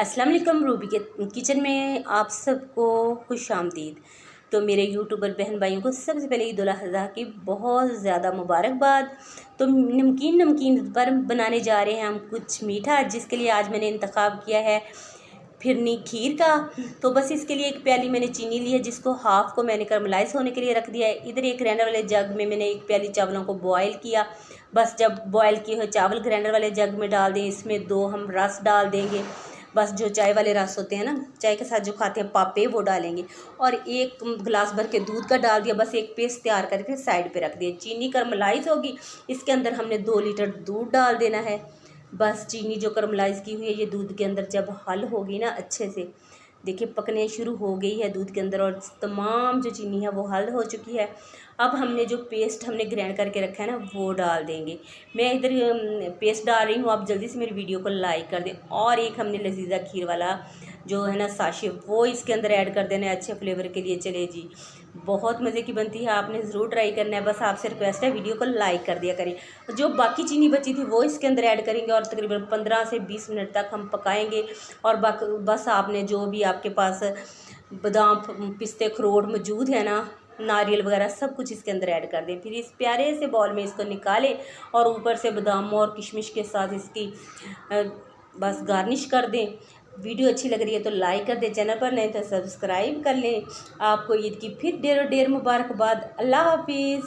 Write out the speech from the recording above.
अस्सलाम वालेकुम। रूबी के किचन में आप सबको खुश आमदीद। तो मेरे यूट्यूबर बहन भाइयों को सबसे पहले ईद उल अज़हा की बहुत ज़्यादा मुबारकबाद। तो नमकीन नमकीन पर बनाने जा रहे हैं हम कुछ मीठा, जिसके लिए आज मैंने इंतखाब किया है फिरनी खीर का। तो बस इसके लिए एक प्याली मैंने चीनी ली है, जिसको हाफ़ को मैंने करमलाइज होने के लिए रख दिया है। इधर एक ग्राइंडर वाले जग में मैंने एक प्याली चावलों को बॉयल किया। बस जब बॉयल किए हुए चावल ग्राइंडर वाले जग में डाल दें, इसमें 2 हम रस डाल देंगे। बस जो चाय वाले रस होते हैं ना, चाय के साथ जो खाते हैं पापे, वो डालेंगे। और 1 गिलास भर के दूध का डाल दिया। बस एक पेस्ट तैयार करके साइड पे रख दिया। चीनी करमलाइज होगी, इसके अंदर हमने 2 लीटर दूध डाल देना है। बस चीनी जो करमलाइज की हुई है ये दूध के अंदर जब हल होगी ना अच्छे से, देखिए पकने शुरू हो गई है दूध के अंदर, और तमाम जो चीनी है वो हल हो चुकी है। अब हमने जो पेस्ट हमने ग्राइंड करके रखा है ना, वो डाल देंगे। मैं इधर पेस्ट डाल रही हूँ, आप जल्दी से मेरी वीडियो को लाइक कर दें। और एक हमने लजीजा खीर वाला जो है ना साशे, वो इसके अंदर ऐड कर देना है अच्छे फ्लेवर के लिए। चले जी, बहुत मज़े की बनती है, आपने ज़रूर ट्राई करना है। बस आपसे रिक्वेस्ट है वीडियो को लाइक कर दिया करें। जो बाकी चीनी बची थी वो इसके अंदर ऐड करेंगे और तकरीबन 15 से 20 मिनट तक हम पकाएंगे। और बस आपने जो भी आपके पास बादाम पिस्ते अखरोट मौजूद है ना, नारियल वगैरह सब कुछ इसके अंदर ऐड कर दें। फिर इस प्यारे से बॉल में इसको निकालें और ऊपर से बादाम और किशमिश के साथ इसकी बस गार्निश कर दें। वीडियो अच्छी लग रही है तो लाइक कर दें, चैनल पर नए तो सब्सक्राइब कर लें। आपको ईद की फिर ढेरों ढेर मुबारकबाद। अल्लाह हाफिज़।